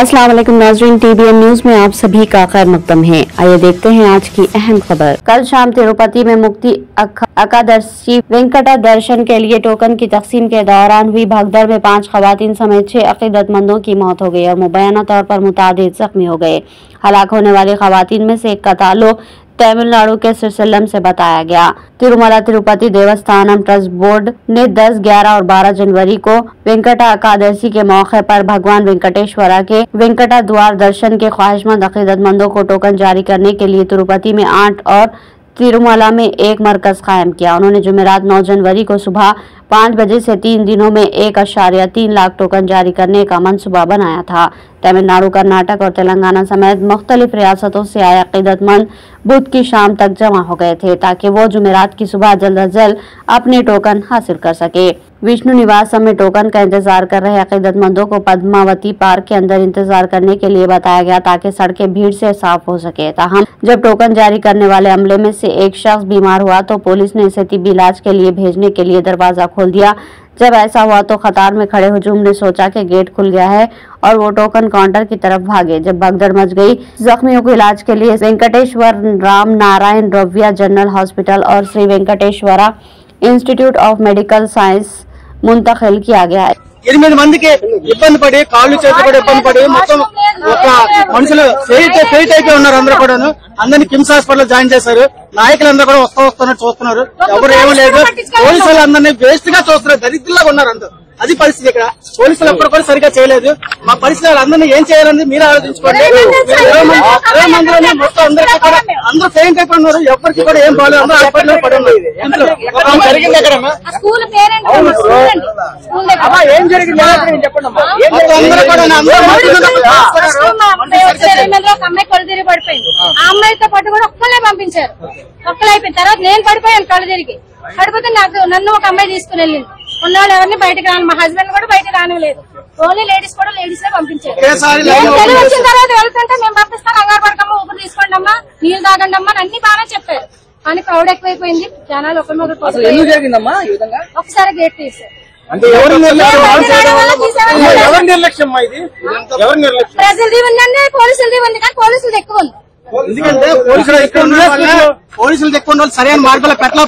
अस्सलाम वालेकुम नाज़रीन, TBN न्यूज में आप सभी का खैर मकदम है। आइए देखते हैं आज की अहम खबर। कल शाम तिरुपति में मुक्ति एकादशी वेंकटा दर्शन के लिए टोकन की तकसीम के दौरान हुई भगदड़ में 5 खवातीन समेत 6 अकीदतमंदों की मौत हो गई और मुबैना तौर पर मुतादिद जख्मी हो गए। हलाक होने वाली खवातीन में से एक का ताल्लुक तमिलनाडु के श्रीशैलम से बताया गया। तिरुमला तिरुपति देवस्थानम ट्रस्ट बोर्ड ने 10, 11 और 12 जनवरी को वेंकटा एकादशी के मौके पर भगवान वेंकटेश्वरा के वेंकटा द्वार दर्शन के ख्वाहिशमंद अकीदतमंदों को टोकन जारी करने के लिए तिरुपति में 8 और तिरुमला में 1 मरकज कायम किया। उन्होंने जुमेरात 9 जनवरी को सुबह 5 बजे से 3 दिनों में 1.3 लाख टोकन जारी करने का मंसूबा बनाया था। तमिलनाडु, कर्नाटक और तेलंगाना समेत मुख्तलिफ रियासतों से आए अकीदतमंद बुध की शाम तक जमा हो गए थे ताकि वो जुमेरात की सुबह जल्द अज जल्द अपने टोकन हासिल कर सके। विष्णु निवास में टोकन का इंतजार कर रहे अकीदतमंदों को पद्मावती पार्क के अंदर इंतजार करने के लिए बताया गया ताकि सड़कें भीड़ से साफ हो सके। ताहम जब टोकन जारी करने वाले अमले में से एक शख्स बीमार हुआ तो पुलिस ने इसे तिब्बी इलाज के लिए भेजने के लिए दरवाजा खोल दिया। जब ऐसा हुआ तो कतार में खड़े हुजूम ने सोचा कि गेट खुल गया है और वो टोकन काउंटर की तरफ भागे। जब भगदड़ मच गई, जख्मियों को इलाज के लिए वेंकटेश्वर राम नारायण रविया जनरल हॉस्पिटल और Sri Venkateswara institute of medical science मुंतकिल किया गया है। 8 మందికి ఇబ్బంది పడి కాళ్ళు చేతులు కూడా ఇబ్బంది పడి మొత్తం ఒక మనుషులు ఫెయిట్ అయిపోయి ఉన్నారు. అందరూ కూడా అందరినీ కిమ్స్ హాస్పిటల్ జాయిన్ చేశారు. నాయకులందరూ కూడా వస్తున్నారు చూస్తున్నారు. ఎవరు ఏమీ లేదు. పోలీసులు అందరినీ వేస్ట్ గా చూస్తున్నారు. దరిద్రంగా ఉన్నారు అందరూ. అది పరిస్థితి. ఇక్కడ పోలీసులు ఎప్పుడు కూడా సరిగా చేయలేదు. మా పరిస్థితులు అందరినీ ఏం చేయాలని మీరు ఆలోచించుకోండి. 20 మందిలోనే మొత్తం అందరికీ కూడా అందరూ ఫెయిట్ అయిపోయి ఉన్నారు. ఎవరికి కూడా ఏం బాగాలేదు. అందరూ హాస్పిటల్ పడి ఉన్నారు. జరిగింది ఎక్కడ ఏం జరిగింది చెప్పండి. అందరూ కూడా అమ్మాయి కళ్ళు తిరిగి పడిపోయింది. ఆ అమ్మాయితో పాటు కూడా ఒక్కలే పంపించారు. ఒక్కలే అయిపోయిన తర్వాత నేను పడిపోయాను. కళ్ళు తిరిగి పడిపోతే నన్ను ఒక అమ్మాయి తీసుకుని వెళ్ళింది. ఉన్నవాళ్ళు ఎవరిని బయటకు రాను, మా హస్బెండ్ కూడా బయటకు రానివ్వలేదు. ఓన్లీ లేడీస్ కూడా లేడీస్ పంపించారు. వచ్చిన తర్వాత వెళ్తుంటే మేము పంపిస్తాం, కంగారు పడకమ్మా, ఊపిరి తీసుకోండి అమ్మా, నీళ్ళు తాగండి అమ్మా అన్ని బాగా చెప్పారు. కానీ క్రౌడ్ ఎక్కువైపోయింది. జనాలు ఒకసారి గేట్ తీసారు. ప్రజలది ఉందండి, పోలీసులది ఉంది, కానీ పోలీసులది ఎక్కువ ఉంది. ఎందుకంటే పోలీసులు ఎక్కువ సరైన మార్గాలు పెట్టలేదు.